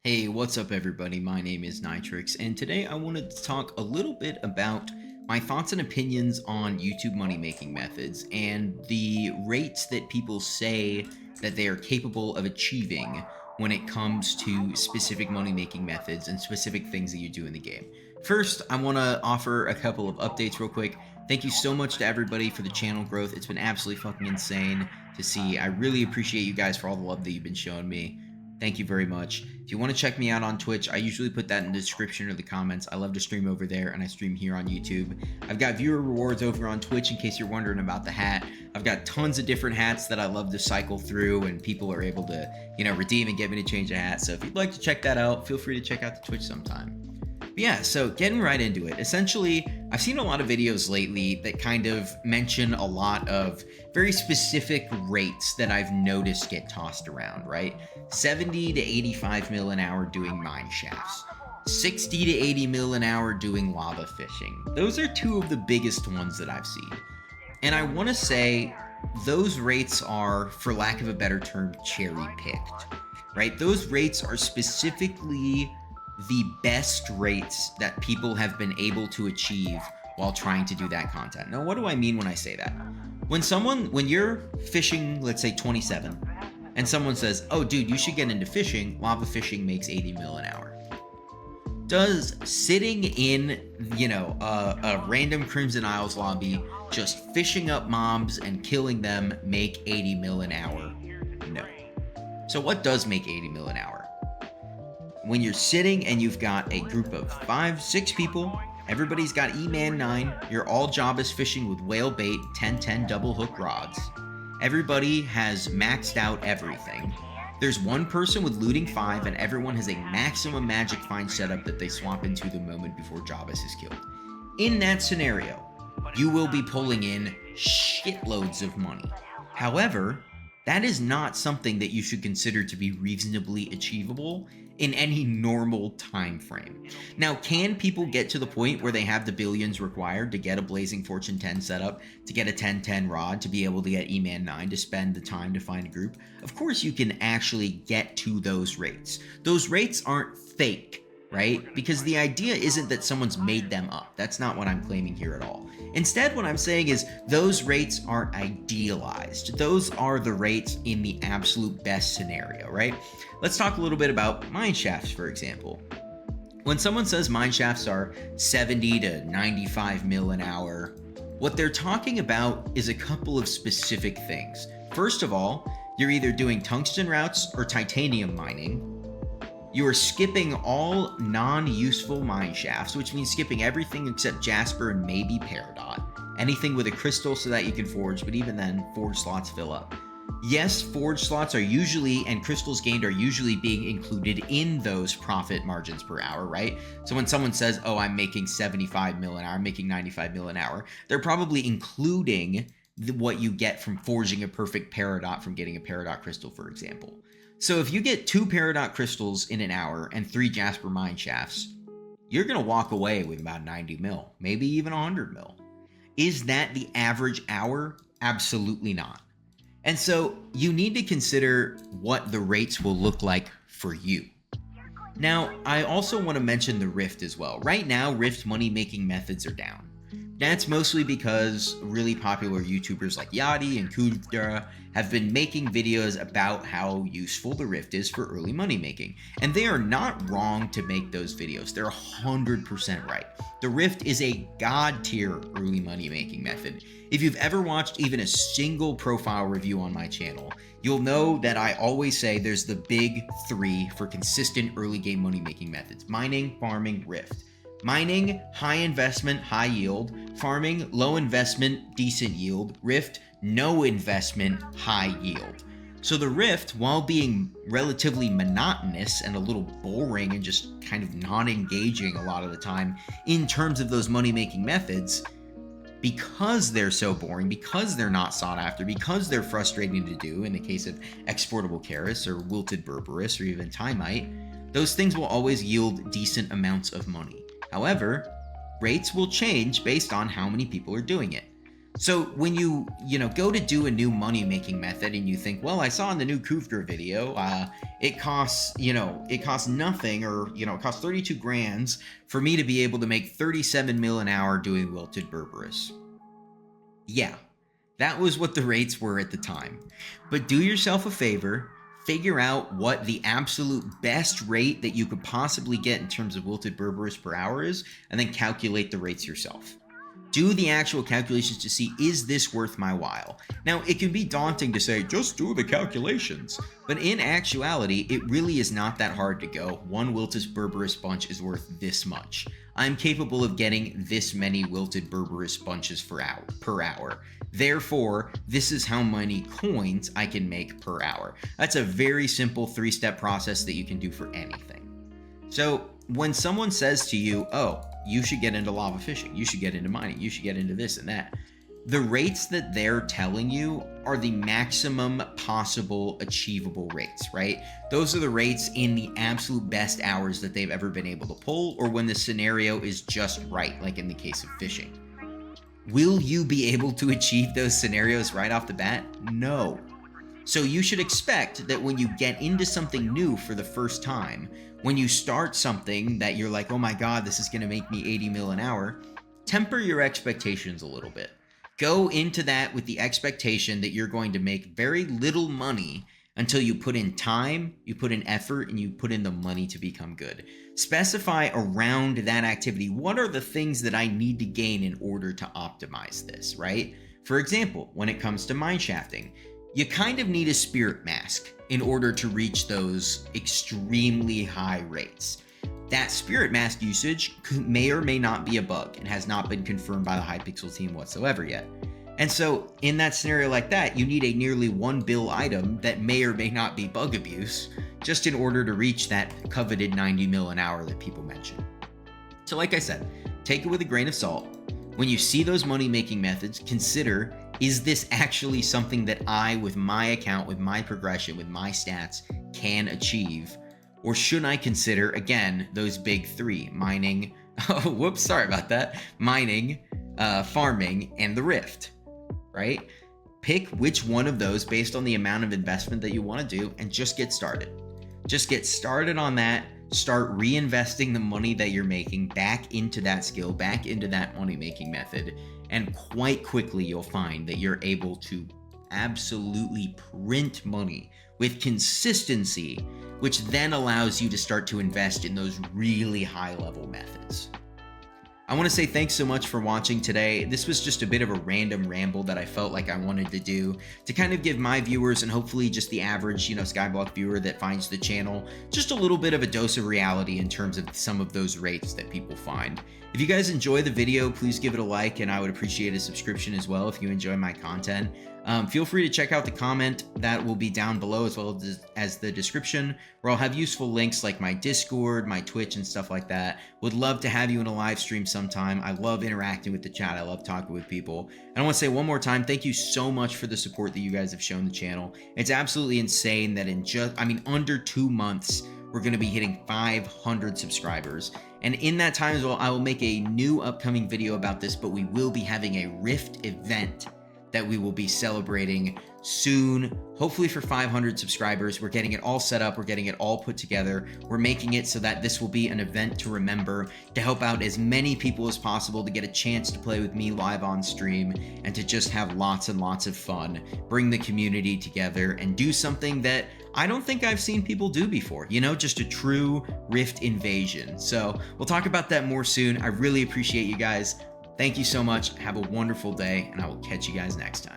Hey, what's up everybody? My name is Nitrix, and today I wanted to talk a little bit about my thoughts and opinions on YouTube money making methods and the rates that people say that they are capable of achieving when it comes to specific money making methods and specific things that you do in the game. First, I want to offer a couple of updates real quick. Thank you so much to everybody for the channel growth. It's been absolutely fucking insane to see. I really appreciate you guys for all the love that you've been showing me. Thank you very much. If you want to check me out on Twitch, I usually put that in the description or the comments. I love to stream over there, and I stream here on YouTube. I've got viewer rewards over on Twitch in case you're wondering about the hat. I've got tons of different hats that I love to cycle through, and people are able to, redeem and get me to change a hat. So if you'd like to check that out, feel free to check out the Twitch sometime. But yeah, so getting right into it. Essentially, I've seen a lot of videos lately that kind of mention a lot of very specific rates that I've noticed get tossed around, right? 70 to 85 mil an hour doing mine shafts. 60 to 80 mil an hour doing lava fishing. Those are two of the biggest ones that I've seen. And I want to say those rates are, for lack of a better term, cherry picked, right? Those rates are specifically the best rates that people have been able to achieve while trying to do that content. Now, what do I mean when I say that? When you're fishing, let's say 27, and someone says, oh dude, you should get into fishing, lava fishing makes 80 mil an hour. Does sitting in, a random Crimson Isles lobby, just fishing up mobs and killing them make 80 mil an hour? No. So what does make 80 mil an hour? When you're sitting and you've got a group of 5-6 people, everybody's got E-Man 9, your all job is fishing with whale bait, 10-10 double hook rods. Everybody has maxed out everything. There's one person with looting 5, and everyone has a maximum magic find setup that they swap into the moment before Jabus is killed. In that scenario, you will be pulling in shitloads of money. However, that is not something that you should consider to be reasonably achievable in any normal time frame. Now, can people get to the point where they have the billions required to get a Blazing Fortune 10 setup, to get a 10-10 rod, to be able to get E-Man 9, to spend the time to find a group? Of course you can actually get to those rates. Those rates aren't fake, right? Because the idea isn't that someone's made them up. That's not what I'm claiming here at all. Instead, what I'm saying is those rates aren't idealized. Those are the rates in the absolute best scenario, right? Let's talk a little bit about mine shafts, for example. When someone says mine shafts are 70 to 95 mil an hour, what they're talking about is a couple of specific things. First of all, you're either doing tungsten routes or titanium mining. You are skipping all non-useful mine shafts, which means skipping everything except Jasper and maybe Peridot. Anything with a crystal so that you can forge, but even then, forge slots fill up. Yes, forge slots are usually, and crystals gained are usually being included in those profit margins per hour, right? So when someone says, oh, I'm making 75 mil an hour, I'm making 95 mil an hour, they're probably including what you get from forging a perfect Peridot from getting a Peridot crystal, for example. So if you get 2 Peridot crystals in an hour and 3 Jasper mine shafts, you're going to walk away with about 90 mil, maybe even 100 mil. Is that the average hour? Absolutely not. And so you need to consider what the rates will look like for you. Now, I also want to mention the Rift as well. Right now, Rift money making methods are down. That's mostly because really popular YouTubers like Yachty and Kudra have been making videos about how useful the Rift is for early money making. And they are not wrong to make those videos. They're 100% right. The Rift is a god tier early money making method. If you've ever watched even a single profile review on my channel, you'll know that I always say there's the big 3 for consistent early game money making methods: mining, farming, Rift. Mining, high investment, high yield. Farming, low investment, decent yield. Rift, no investment, high yield. So the Rift, while being relatively monotonous and a little boring and just kind of non-engaging a lot of the time in terms of those money-making methods, because they're so boring, because they're not sought after, because they're frustrating to do in the case of exportable Karis or wilted Berberis or even Timite, those things will always yield decent amounts of money. However, rates will change based on how many people are doing it. So when you go to do a new money making method and you think, well, I saw in the new Kufra video, it costs, it costs nothing, or, it costs 32 grands for me to be able to make 37 mil an hour doing wilted berberis. Yeah, that was what the rates were at the time. But do yourself a favor, figure out what the absolute best rate that you could possibly get in terms of wilted berberis per hour is, and then calculate the rates yourself. Do the actual calculations to see, is this worth my while? Now, it can be daunting to say, just do the calculations. But in actuality, it really is not that hard to go. One wilted berberis bunch is worth this much. I'm capable of getting this many wilted berberis bunches per hour. Therefore, this is how many coins I can make per hour. That's a very simple 3-step process that you can do for anything. So when someone says to you, oh, you should get into lava fishing, you should get into mining, you should get into this and that, the rates that they're telling you are the maximum possible achievable rates, right? Those are the rates in the absolute best hours that they've ever been able to pull, or when the scenario is just right, like in the case of fishing. Will you be able to achieve those scenarios right off the bat? No. So you should expect that when you get into something new for the first time, when you start something that you're like, oh my God, this is going to make me 80 mil an hour, temper your expectations a little bit. Go into that with the expectation that you're going to make very little money until you put in time, you put in effort, and you put in the money to become good. Specify around that activity, what are the things that I need to gain in order to optimize this, right? For example, when it comes to mine shafting, you kind of need a spirit mask in order to reach those extremely high rates. That spirit mask usage may or may not be a bug and has not been confirmed by the Hypixel team whatsoever yet. And so in that scenario like that, you need a nearly 1 bill item that may or may not be bug abuse just in order to reach that coveted 90 mil an hour that people mention. So like I said, take it with a grain of salt. When you see those money-making methods, consider, is this actually something that I, with my account, with my progression, with my stats, can achieve? Or should I consider, again, those big three, mining, mining, farming, and the rift, right? Pick which one of those based on the amount of investment that you want to do and just get started. Just get started on that. Start reinvesting the money that you're making back into that skill, back into that money-making method. And quite quickly, you'll find that you're able to absolutely print money with consistency, which then allows you to start to invest in those really high-level methods. I want to say thanks so much for watching today. This was just a bit of a random ramble that I felt like I wanted to do to kind of give my viewers, and hopefully just the average, SkyBlock viewer that finds the channel, just a little bit of a dose of reality in terms of some of those rates that people find. If you guys enjoy the video, please give it a like, and I would appreciate a subscription as well if you enjoy my content. Feel free to check out the comment that will be down below, as well as the description, where I'll have useful links like my Discord, my Twitch, and stuff like that. Would love to have you in a live stream sometime. I love interacting with the chat. I love talking with people. And I want to say one more time, thank you so much for the support that you guys have shown the channel. It's absolutely insane that in under 2 months, we're going to be hitting 500 subscribers. And in that time as well, I will make a new upcoming video about this, but we will be having a Rift event that we will be celebrating soon, hopefully for 500 subscribers. We're getting it all set up. We're getting it all put together. We're making it so that this will be an event to remember, to help out as many people as possible, to get a chance to play with me live on stream, and to just have lots and lots of fun, bring the community together, and do something that I don't think I've seen people do before, just a true Rift invasion. So we'll talk about that more soon. I really appreciate you guys. Thank you so much. Have a wonderful day, and I will catch you guys next time.